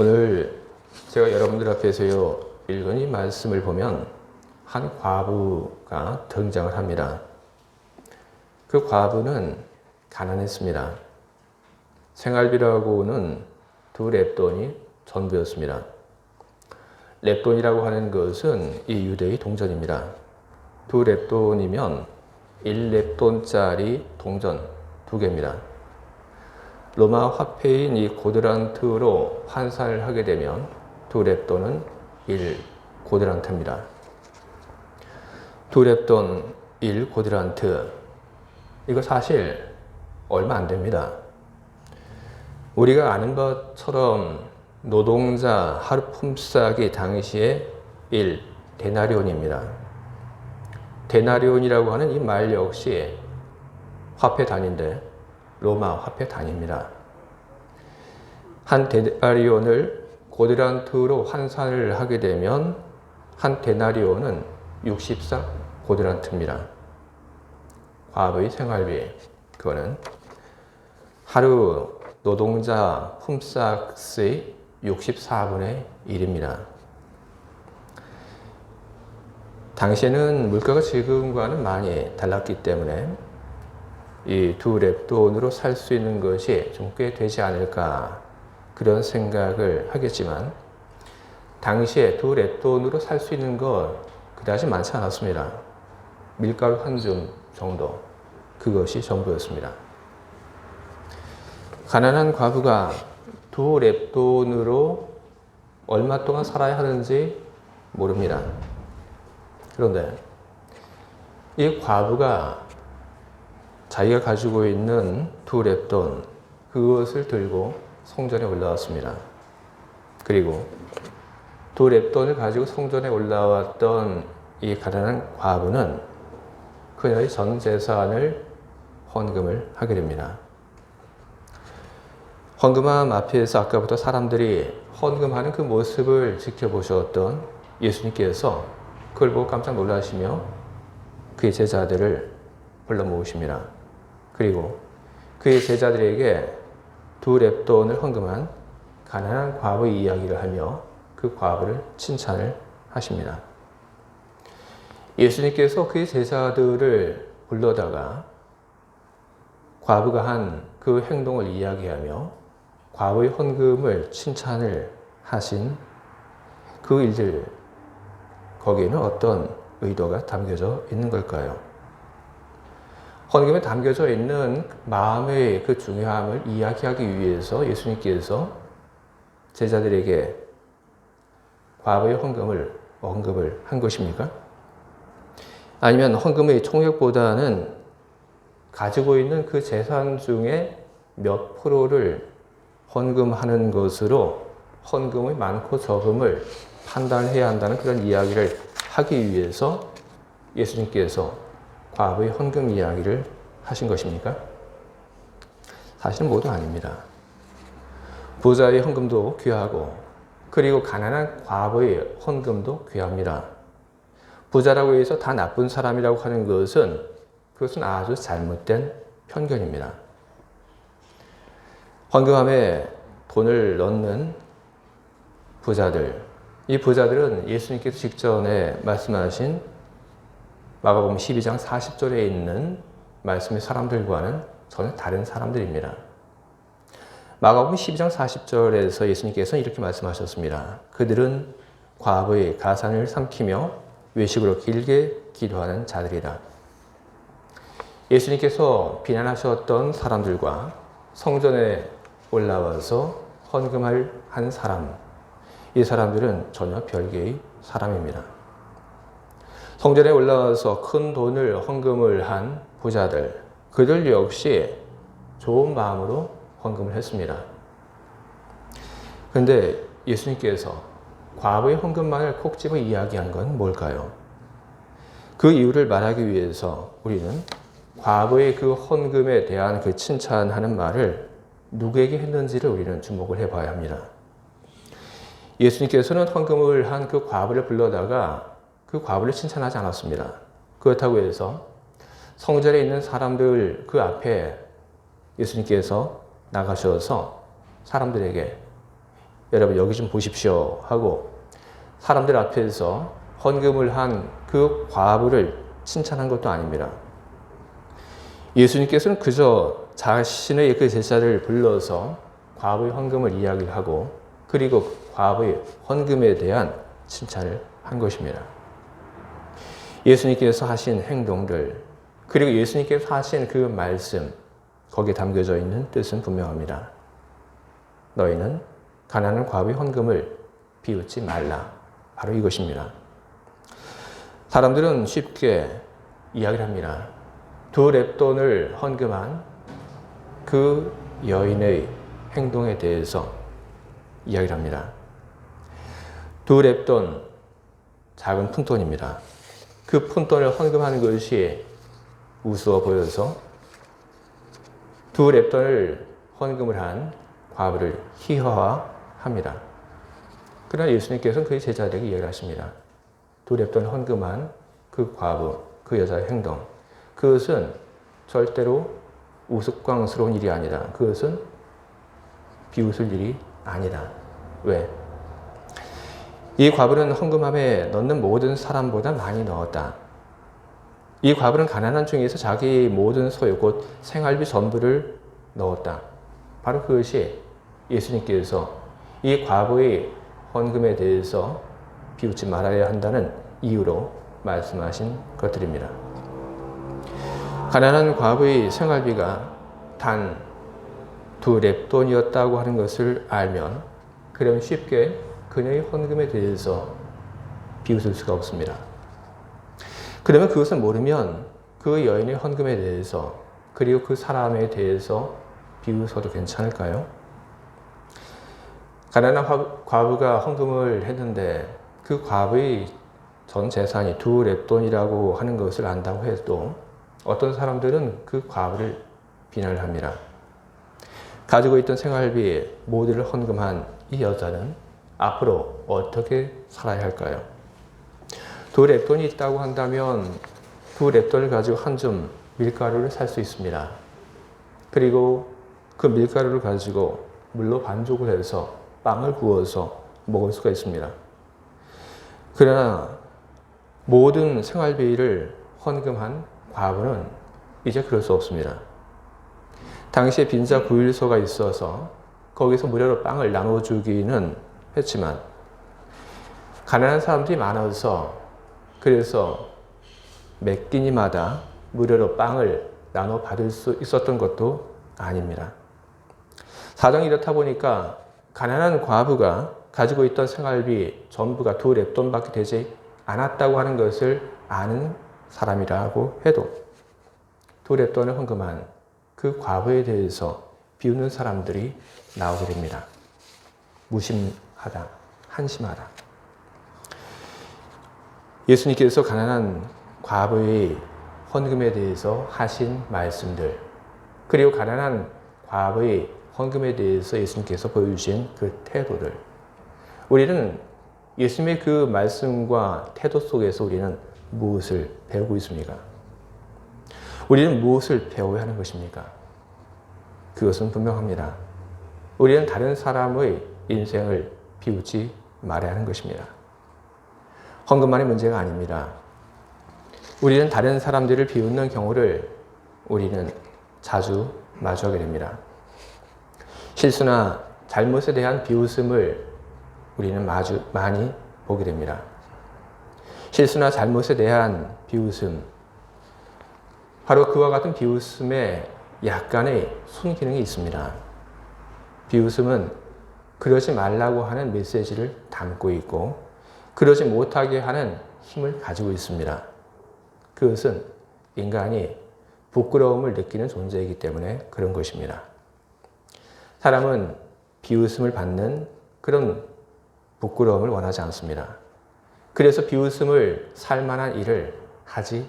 오늘 제가 여러분들 앞에서요 읽은 이 말씀을 보면 한 과부가 등장을 합니다. 그 과부는 가난했습니다. 생활비라고는 2렙돈이 전부였습니다. 렙돈이라고 하는 것은 이 유대의 동전입니다. 2렙돈이면 1렙돈짜리 동전 2개입니다. 로마 화폐인 이 고드란트로 환산을 하게 되면 2렙돈은 1고드란트입니다. 2렙돈 1고드란트, 이거 사실 얼마 안 됩니다. 우리가 아는 것처럼 노동자 하루 품삯이 당시에 1데나리온입니다. 데나리온이라고 하는 이 말 역시 화폐 단위인데 로마 화폐 단위입니다. 한 데나리온을 고드란트로 환산을 하게 되면 한 데나리온은 64고드란트입니다. 과부의 생활비, 그거는 하루 노동자 품삯의 64분의 1입니다. 당시에는 물가가 지금과는 많이 달랐기 때문에 이 2렙돈으로 살 수 있는 것이 좀 꽤 되지 않을까 그런 생각을 하겠지만, 당시에 2렙돈으로 살 수 있는 것 그다지 많지 않았습니다. 밀가루 한 줌 정도, 그것이 전부였습니다. 가난한 과부가 2렙돈으로 얼마 동안 살아야 하는지 모릅니다. 그런데 이 과부가 자기가 가지고 있는 2렙돈, 그것을 들고 성전에 올라왔습니다. 그리고 2렙돈을 가지고 성전에 올라왔던 이 가난한 과부는 그녀의 전 재산을 헌금을 하게 됩니다. 헌금함 앞에서 아까부터 사람들이 헌금하는 그 모습을 지켜보셨던 예수님께서 그걸 보고 깜짝 놀라시며 그의 제자들을 불러 모으십니다. 그리고 그의 제자들에게 2렙돈을 헌금한 가난한 과부의 이야기를 하며 그 과부를 칭찬을 하십니다. 예수님께서 그의 제자들을 불러다가 과부가 한 그 행동을 이야기하며 과부의 헌금을 칭찬을 하신 그 일들, 거기에는 어떤 의도가 담겨져 있는 걸까요? 헌금에 담겨져 있는 마음의 그 중요함을 이야기하기 위해서 예수님께서 제자들에게 과부의 헌금을 언급을 한 것입니까? 아니면 헌금의 총액보다는 가지고 있는 그 재산 중에 몇 프로를 헌금하는 것으로 헌금의 많고 적음을 판단해야 한다는 그런 이야기를 하기 위해서 예수님께서 과부의 헌금 이야기를 하신 것입니까? 사실 모두 아닙니다. 부자의 헌금도 귀하고, 그리고 가난한 과부의 헌금도 귀합니다. 부자라고 해서 다 나쁜 사람이라고 하는 그것은 아주 잘못된 편견입니다. 헌금함에 돈을 넣는 부자들, 이 부자들은 예수님께서 직전에 말씀하신 마가복음 12장 40절에 있는 말씀의 사람들과는 전혀 다른 사람들입니다. 마가복음 12장 40절에서 예수님께서는 이렇게 말씀하셨습니다. 그들은 과부의 가산을 삼키며 외식으로 길게 기도하는 자들이다. 예수님께서 비난하셨던 사람들과 성전에 올라와서 헌금을 한 사람, 이 사람들은 전혀 별개의 사람입니다. 성전에 올라와서 큰 돈을 헌금을 한 부자들, 그들 역시 좋은 마음으로 헌금을 했습니다. 그런데 예수님께서 과부의 헌금만을 콕 집어 이야기한 건 뭘까요? 그 이유를 말하기 위해서 우리는 과부의 그 헌금에 대한 그 칭찬하는 말을 누구에게 했는지를 우리는 주목을 해봐야 합니다. 예수님께서는 헌금을 한 그 과부를 불러다가 그 과부를 칭찬하지 않았습니다. 그렇다고 해서 성전에 있는 사람들 그 앞에 예수님께서 나가셔서 사람들에게 여러분 여기 좀 보십시오 하고 사람들 앞에서 헌금을 한 그 과부를 칭찬한 것도 아닙니다. 예수님께서는 그저 자신의 그 제자를 불러서 과부의 헌금을 이야기하고 그리고 과부의 헌금에 대한 칭찬을 한 것입니다. 예수님께서 하신 행동들 그리고 예수님께서 하신 그 말씀 거기에 담겨져 있는 뜻은 분명합니다. 너희는 가난한 과부의 헌금을 비웃지 말라. 바로 이것입니다. 사람들은 쉽게 이야기를 합니다. 2렙돈을 헌금한 그 여인의 행동에 대해서 이야기를 합니다. 2렙돈, 작은 푼돈입니다. 그 푼돈을 헌금하는 것이 우스워 보여서 2렙돈을 헌금을 한 과부를 희화화합니다. 그러나 예수님께서는 그의 제자들에게 이야기를 하십니다. 2렙돈을 헌금한 그 과부, 그 여자의 행동, 그것은 절대로 우스꽝스러운 일이 아니다. 그것은 비웃을 일이 아니다. 왜? 이 과부는 헌금함에 넣는 모든 사람보다 많이 넣었다. 이 과부는 가난한 중에서 자기 모든 소유, 곧 생활비 전부를 넣었다. 바로 그것이 예수님께서 이 과부의 헌금에 대해서 비웃지 말아야 한다는 이유로 말씀하신 것들입니다. 가난한 과부의 생활비가 단 2렙돈이었다고 하는 것을 알면 그러면 쉽게 그녀의 헌금에 대해서 비웃을 수가 없습니다. 그러면 그것을 모르면 그 여인의 헌금에 대해서 그리고 그 사람에 대해서 비웃어도 괜찮을까요? 가난한 과부가 헌금을 했는데 그 과부의 전 재산이 2렙돈이라고 하는 것을 안다고 해도 어떤 사람들은 그 과부를 비난을 합니다. 가지고 있던 생활비 모두를 헌금한 이 여자는 앞으로 어떻게 살아야 할까요? 2렙돈이 있다고 한다면 2렙돈을 가지고 한 줌 밀가루를 살 수 있습니다. 그리고 그 밀가루를 가지고 물로 반죽을 해서 빵을 구워서 먹을 수가 있습니다. 그러나 모든 생활비를 헌금한 과부는 이제 그럴 수 없습니다. 당시에 빈자 9일소가 있어서 거기서 무료로 빵을 나눠주기는 했지만 가난한 사람들이 많아서 그래서 몇 끼니마다 무료로 빵을 나눠 받을 수 있었던 것도 아닙니다. 사정이 이렇다 보니까 가난한 과부가 가지고 있던 생활비 전부가 2렙돈밖에 되지 않았다고 하는 것을 아는 사람이라고 해도 2렙돈을 헌금한 그 과부에 대해서 비웃는 사람들이 나오게 됩니다. 무심하다, 한심하다. 예수님께서 가난한 과부의 헌금에 대해서 하신 말씀들, 그리고 가난한 과부의 헌금에 대해서 예수님께서 보여주신 그 태도들, 우리는 예수님의 그 말씀과 태도 속에서 우리는 무엇을 배우고 있습니까? 우리는 무엇을 배워야 하는 것입니까? 그것은 분명합니다. 우리는 다른 사람의 인생을 비웃지 말아야 하는 것입니다. 헌금만의 문제가 아닙니다. 우리는 다른 사람들을 비웃는 경우를 우리는 자주 마주하게 됩니다. 실수나 잘못에 대한 비웃음을 우리는 많이 보게 됩니다. 실수나 잘못에 대한 비웃음, 바로 그와 같은 비웃음에 약간의 순기능이 있습니다. 비웃음은 그러지 말라고 하는 메시지를 담고 있고 그러지 못하게 하는 힘을 가지고 있습니다. 그것은 인간이 부끄러움을 느끼는 존재이기 때문에 그런 것입니다. 사람은 비웃음을 받는 그런 부끄러움을 원하지 않습니다. 그래서 비웃음을 살 만한 일을 하지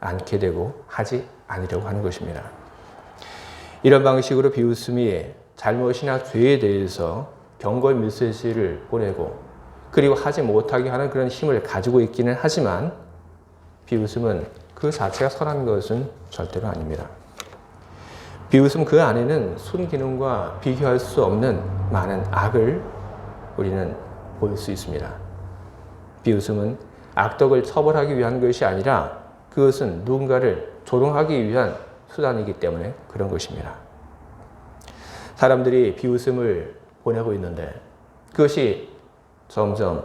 않게 되고 하지 않으려고 하는 것입니다. 이런 방식으로 비웃음이 잘못이나 죄에 대해서 경고의 메시지를 보내고 그리고 하지 못하게 하는 그런 힘을 가지고 있기는 하지만 비웃음은 그 자체가 선한 것은 절대로 아닙니다. 비웃음 그 안에는 순기능과 비교할 수 없는 많은 악을 우리는 볼 수 있습니다. 비웃음은 악덕을 처벌하기 위한 것이 아니라 그것은 누군가를 조롱하기 위한 수단이기 때문에 그런 것입니다. 사람들이 비웃음을 보내고 있는데 그것이 점점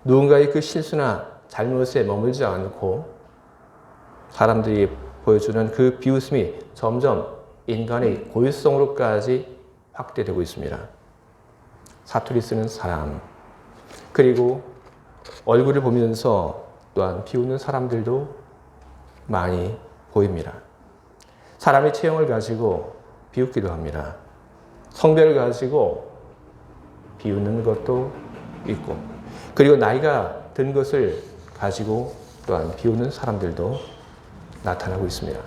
누군가의 그 실수나 잘못에 머물지 않고 사람들이 보여주는 그 비웃음이 점점 인간의 고유성으로까지 확대되고 있습니다. 사투리 쓰는 사람, 그리고 얼굴을 보면서 또한 비웃는 사람들도 많이 보입니다. 사람의 체형을 가지고 비웃기도 합니다. 성별을 가지고 비웃는 것도 있고, 그리고 나이가 든 것을 가지고 또한 비웃는 사람들도 나타나고 있습니다.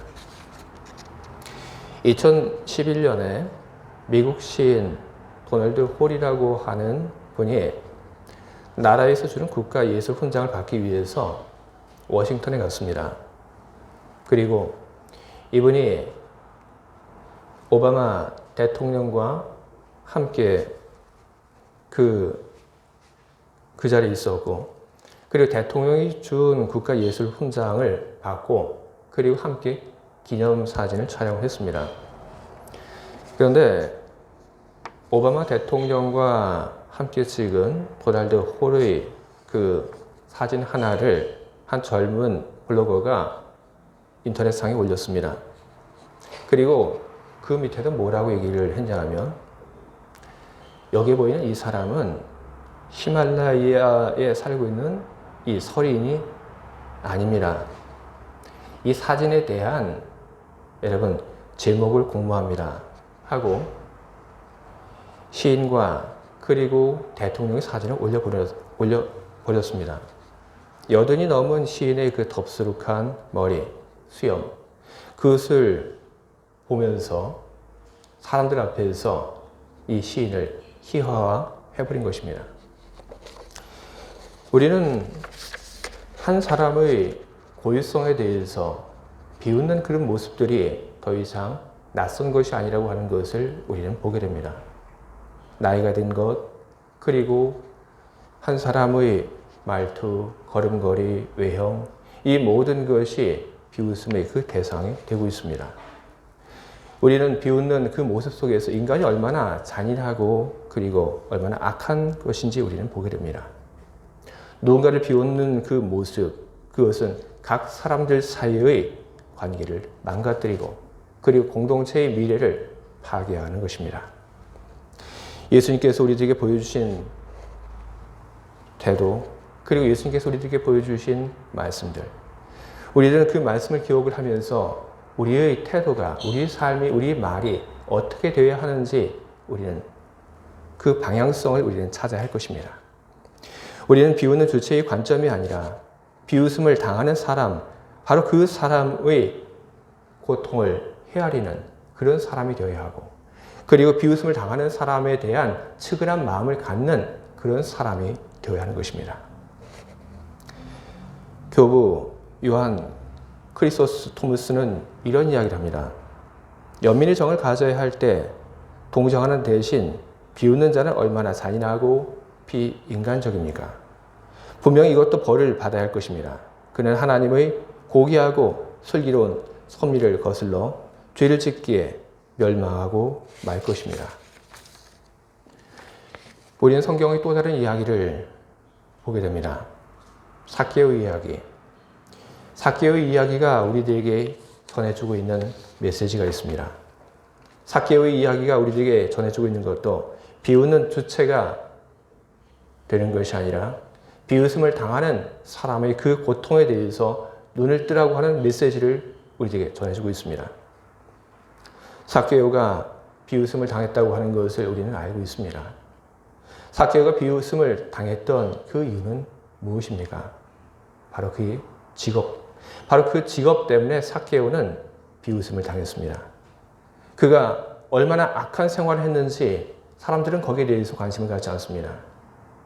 2011년에 미국 시인 도널드 홀이라고 하는 분이 나라에서 주는 국가예술 훈장을 받기 위해서 워싱턴에 갔습니다. 그리고 이분이 오바마 대통령과 함께 그 자리에 있었고, 그리고 대통령이 준 국가예술 훈장을 받고, 그리고 함께 기념사진을 촬영했습니다. 그런데 오바마 대통령과 함께 찍은 도널드 홀의 그 사진 하나를 한 젊은 블로거가 인터넷상에 올렸습니다. 그리고 그 밑에도 뭐라고 얘기를 했냐면, 여기 보이는 이 사람은 히말라야에 살고 있는 이 서리인이 아닙니다. 이 사진에 대한 여러분 제목을 공모합니다 하고 시인과 그리고 대통령의 사진을 올려버렸습니다. 여든이 넘은 시인의 그 덥수룩한 머리, 수염, 그것을 보면서 사람들 앞에서 이 시인을 희화화해버린 것입니다. 우리는 한 사람의 고유성에 대해서 비웃는 그런 모습들이 더 이상 낯선 것이 아니라고 하는 것을 우리는 보게 됩니다. 나이가 든 것, 그리고 한 사람의 말투, 걸음걸이, 외형, 이 모든 것이 비웃음의 그 대상이 되고 있습니다. 우리는 비웃는 그 모습 속에서 인간이 얼마나 잔인하고 그리고 얼마나 악한 것인지 우리는 보게 됩니다. 누군가를 비웃는 그 모습, 그것은 각 사람들 사이의 관계를 망가뜨리고 그리고 공동체의 미래를 파괴하는 것입니다. 예수님께서 우리들에게 보여주신 태도, 그리고 예수님께서 우리들에게 보여주신 말씀들, 우리들은 그 말씀을 기억을 하면서 우리의 태도가, 우리의 삶이, 우리의 말이 어떻게 되어야 하는지 우리는 그 방향성을 우리는 찾아야 할 것입니다. 우리는 비웃는 주체의 관점이 아니라 비웃음을 당하는 사람, 바로 그 사람의 고통을 헤아리는 그런 사람이 되어야 하고, 그리고 비웃음을 당하는 사람에 대한 측은한 마음을 갖는 그런 사람이 되어야 하는 것입니다. 교부 요한 크리소스토무스는 이런 이야기를 합니다. 연민의 정을 가져야 할 때 동정하는 대신 비웃는 자는 얼마나 잔인하고 비인간적입니까? 분명히 이것도 벌을 받아야 할 것입니다. 그는 하나님의 고귀하고 슬기로운 섭리를 거슬러 죄를 짓기에 멸망하고 말 것입니다. 우리는 성경의 또 다른 이야기를 보게 됩니다. 삭개오의 이야기. 삭개오의 이야기가 우리들에게 전해주고 있는 메시지가 있습니다. 삭개오의 이야기가 우리들에게 전해주고 있는 것도 비웃는 주체가 되는 것이 아니라 비웃음을 당하는 사람의 그 고통에 대해서 눈을 뜨라고 하는 메시지를 우리에게 전해주고 있습니다. 삭개오가 비웃음을 당했다고 하는 것을 우리는 알고 있습니다. 삭개오가 비웃음을 당했던 그 이유는 무엇입니까? 바로 그의 직업. 바로 그 직업 때문에 삭개오는 비웃음을 당했습니다. 그가 얼마나 악한 생활을 했는지 사람들은 거기에 대해서 관심을 갖지 않습니다.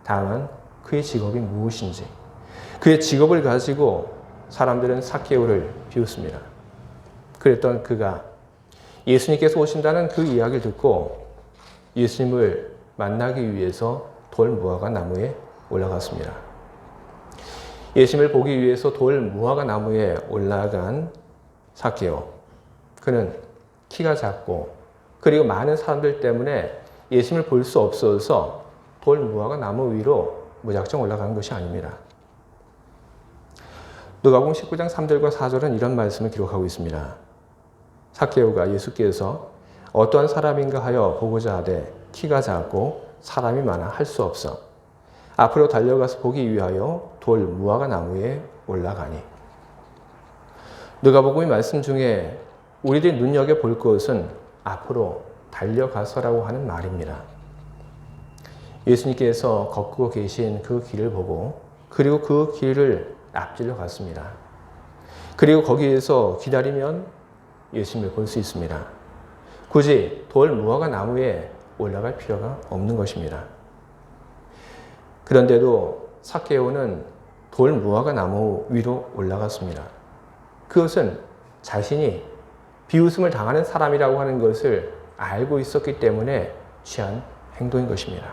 다만 그의 직업이 무엇인지, 그의 직업을 가지고 사람들은 삭개오를 비웃습니다. 그랬던 그가 예수님께서 오신다는 그 이야기를 듣고 예수님을 만나기 위해서 돌 무화과 나무에 올라갔습니다. 예수님을 보기 위해서 돌 무화과 나무에 올라간 삭개오. 그는 키가 작고 그리고 많은 사람들 때문에 예수님을 볼 수 없어서 돌 무화과 나무 위로 무작정 올라간 것이 아닙니다. 누가복음 19장 3절과 4절은 이런 말씀을 기록하고 있습니다. 삭개오가 예수께서 어떠한 사람인가 하여 보고자 하되 키가 작고 사람이 많아 할 수 없어 앞으로 달려가서 보기 위하여 돌 무화과 나무에 올라가니. 누가복음의 말씀 중에 우리들이 눈여겨볼 것은 앞으로 달려가서라고 하는 말입니다. 예수님께서 걷고 계신 그 길을 보고 그리고 그 길을 앞질러 갔습니다. 그리고 거기에서 기다리면 예수님을 볼 수 있습니다. 굳이 돌 무화과 나무에 올라갈 필요가 없는 것입니다. 그런데도 삭개오는 돌 무화과 나무 위로 올라갔습니다. 그것은 자신이 비웃음을 당하는 사람이라고 하는 것을 알고 있었기 때문에 취한 행동인 것입니다.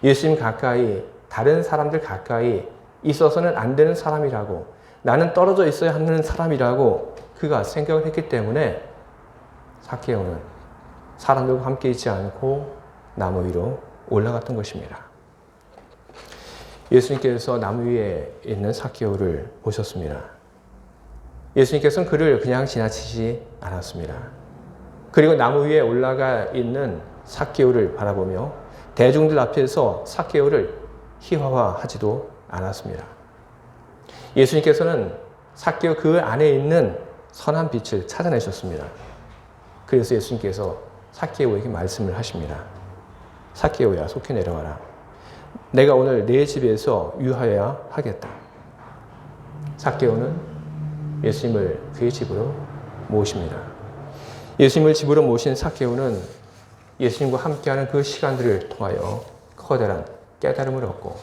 예수님 가까이, 다른 사람들 가까이 있어서는 안 되는 사람이라고, 나는 떨어져 있어야 하는 사람이라고 그가 생각을 했기 때문에 삭개오는 사람들과 함께 있지 않고 나무 위로 올라갔던 것입니다. 예수님께서 나무 위에 있는 삭개오를 보셨습니다. 예수님께서는 그를 그냥 지나치지 않았습니다. 그리고 나무 위에 올라가 있는 삭개오를 바라보며 대중들 앞에서 삭개오를 희화화하지도 않았습니다. 예수님께서는 삭개오 그 안에 있는 선한 빛을 찾아내셨습니다. 그래서 예수님께서 삭개오에게 말씀을 하십니다. 삭개오야, 속히 내려와라. 내가 오늘 내 집에서 유하여야 하겠다. 삭개오는 예수님을 그의 집으로 모십니다. 예수님을 집으로 모신 삭개오는 예수님과 함께하는 그 시간들을 통하여 커다란 깨달음을 얻고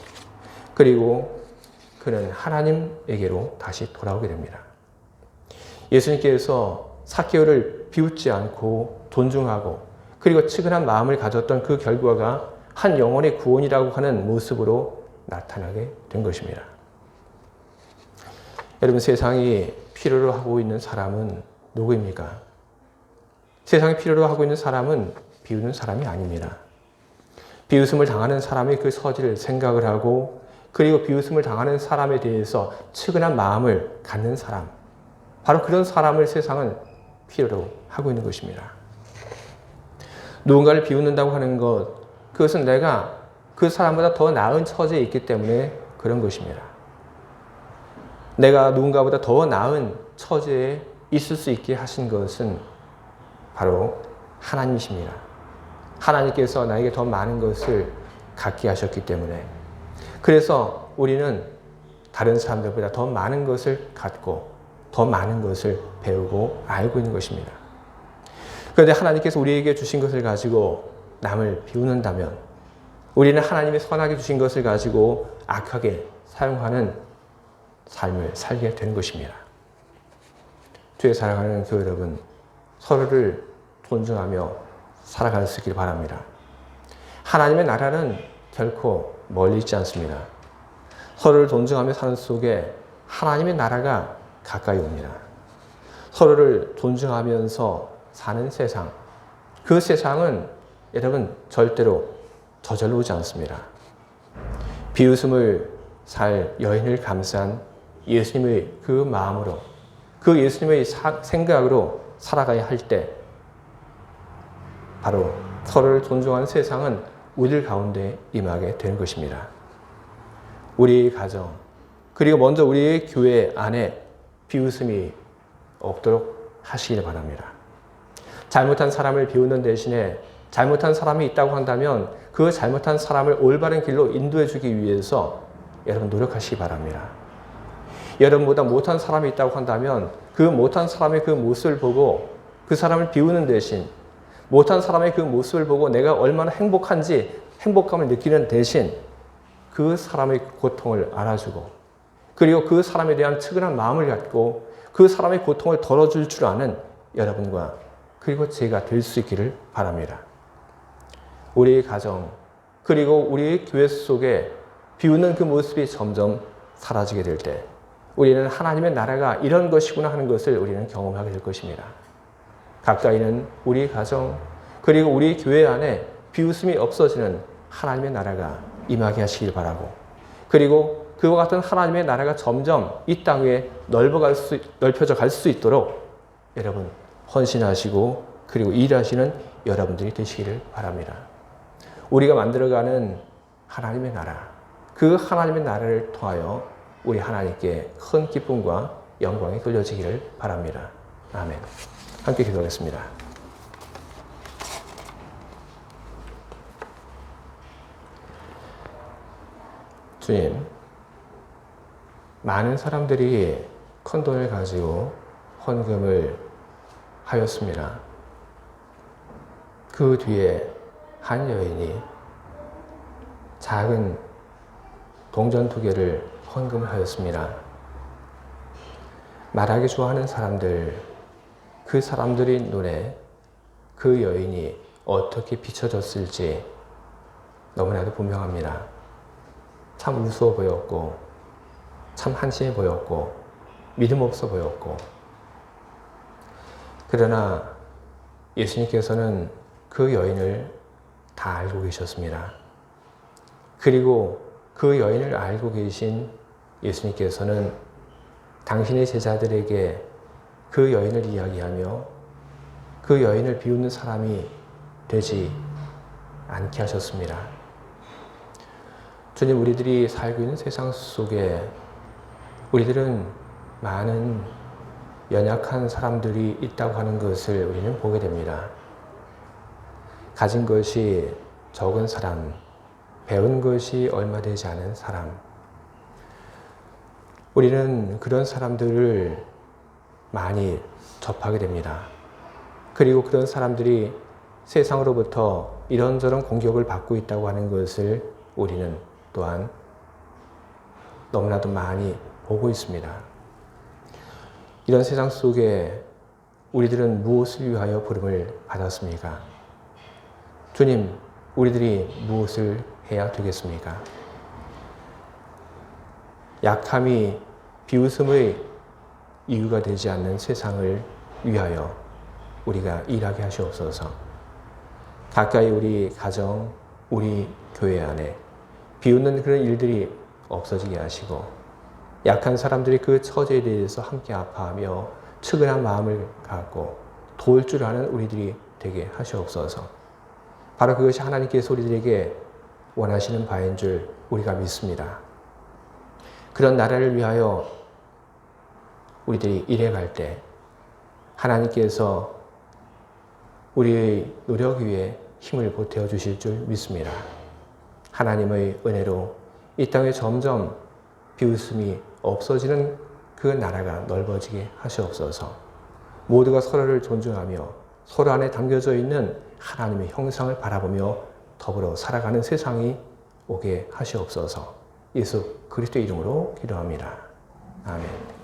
그리고 그는 하나님에게로 다시 돌아오게 됩니다. 예수님께서 삭개오를 비웃지 않고 존중하고 그리고 측은한 마음을 가졌던 그 결과가 한 영혼의 구원이라고 하는 모습으로 나타나게 된 것입니다. 여러분, 세상이 필요로 하고 있는 사람은 누구입니까? 세상이 필요로 하고 있는 사람은 비웃는 사람이 아닙니다. 비웃음을 당하는 사람의 그 처지를 생각을 하고 그리고 비웃음을 당하는 사람에 대해서 측은한 마음을 갖는 사람, 바로 그런 사람을 세상은 필요로 하고 있는 것입니다. 누군가를 비웃는다고 하는 것, 그것은 내가 그 사람보다 더 나은 처지에 있기 때문에 그런 것입니다. 내가 누군가보다 더 나은 처지에 있을 수 있게 하신 것은 바로 하나님이십니다. 하나님께서 나에게 더 많은 것을 갖게 하셨기 때문에, 그래서 우리는 다른 사람들보다 더 많은 것을 갖고 더 많은 것을 배우고 알고 있는 것입니다. 그런데 하나님께서 우리에게 주신 것을 가지고 남을 비웃는다면 우리는 하나님의 선하게 주신 것을 가지고 악하게 사용하는 삶을 살게 되는 것입니다. 주에 사랑하는 교회 여러분, 서로를 존중하며 살아갈 수 있길 바랍니다. 하나님의 나라는 결코 멀리 있지 않습니다. 서로를 존중하며 사는 속에 하나님의 나라가 가까이 옵니다. 서로를 존중하면서 사는 세상, 그 세상은 여러분 절대로 저절로 오지 않습니다. 비웃음을 살 여인을 감싼 예수님의 그 마음으로, 그 예수님의 생각으로 살아가야 할 때 바로 서로를 존중하는 세상은 우리 가운데 임하게 되는 것입니다. 우리의 가정, 그리고 먼저 우리의 교회 안에 비웃음이 없도록 하시길 바랍니다. 잘못한 사람을 비웃는 대신에 잘못한 사람이 있다고 한다면 그 잘못한 사람을 올바른 길로 인도해 주기 위해서 여러분 노력하시기 바랍니다. 여러분보다 못한 사람이 있다고 한다면 그 못한 사람의 그 모습을 보고 그 사람을 비우는 대신, 못한 사람의 그 모습을 보고 내가 얼마나 행복한지 행복감을 느끼는 대신 그 사람의 고통을 알아주고 그리고 그 사람에 대한 측은한 마음을 갖고 그 사람의 고통을 덜어줄 줄 아는 여러분과 그리고 제가 될 수 있기를 바랍니다. 우리의 가정, 그리고 우리 교회 속에 비웃는 그 모습이 점점 사라지게 될 때 우리는 하나님의 나라가 이런 것이구나 하는 것을 우리는 경험하게 될 것입니다. 가까이는 우리 가정 그리고 우리 교회 안에 비웃음이 없어지는 하나님의 나라가 임하게 하시길 바라고, 그리고 그와 같은 하나님의 나라가 점점 이 땅 위에 넓혀져 갈 수 있도록 여러분 헌신하시고 그리고 일하시는 여러분들이 되시기를 바랍니다. 우리가 만들어가는 하나님의 나라, 그 하나님의 나라를 통하여 우리 하나님께 큰 기쁨과 영광이 돌려지기를 바랍니다. 아멘. 함께 기도하겠습니다. 주님, 많은 사람들이 큰 돈을 가지고 헌금을 하였습니다. 그 뒤에 한 여인이 작은 동전 2개를 헌금을 하였습니다. 말하기 좋아하는 사람들, 그 사람들의 눈에 그 여인이 어떻게 비춰졌을지 너무나도 분명합니다. 참 우스워 보였고, 참 한심해 보였고, 믿음 없어 보였고, 그러나 예수님께서는 그 여인을 다 알고 계셨습니다. 그리고 그 여인을 알고 계신 예수님께서는 당신의 제자들에게 그 여인을 이야기하며 그 여인을 비웃는 사람이 되지 않게 하셨습니다. 주님, 우리들이 살고 있는 세상 속에 우리들은 많은 연약한 사람들이 있다고 하는 것을 우리는 보게 됩니다. 가진 것이 적은 사람, 배운 것이 얼마 되지 않은 사람, 우리는 그런 사람들을 많이 접하게 됩니다. 그리고 그런 사람들이 세상으로부터 이런저런 공격을 받고 있다고 하는 것을 우리는 또한 너무나도 많이 보고 있습니다. 이런 세상 속에 우리들은 무엇을 위하여 부름을 받았습니까? 주님, 우리들이 무엇을 해야 되겠습니까? 약함이 비웃음의 이유가 되지 않는 세상을 위하여 우리가 일하게 하시옵소서. 가까이 우리 가정, 우리 교회 안에 비웃는 그런 일들이 없어지게 하시고, 약한 사람들이 그 처지에 대해서 함께 아파하며 측은한 마음을 갖고 도울 줄 아는 우리들이 되게 하시옵소서. 바로 그것이 하나님께서 우리들에게 원하시는 바인 줄 우리가 믿습니다. 그런 나라를 위하여 우리들이 일해갈 때 하나님께서 우리의 노력 위에 힘을 보태어 주실 줄 믿습니다. 하나님의 은혜로 이 땅에 점점 비웃음이 없어지는 그 나라가 넓어지게 하시옵소서. 모두가 서로를 존중하며 서로 안에 담겨져 있는 하나님의 형상을 바라보며 더불어 살아가는 세상이 오게 하시옵소서. 예수 그리스도의 이름으로 기도합니다. 아멘.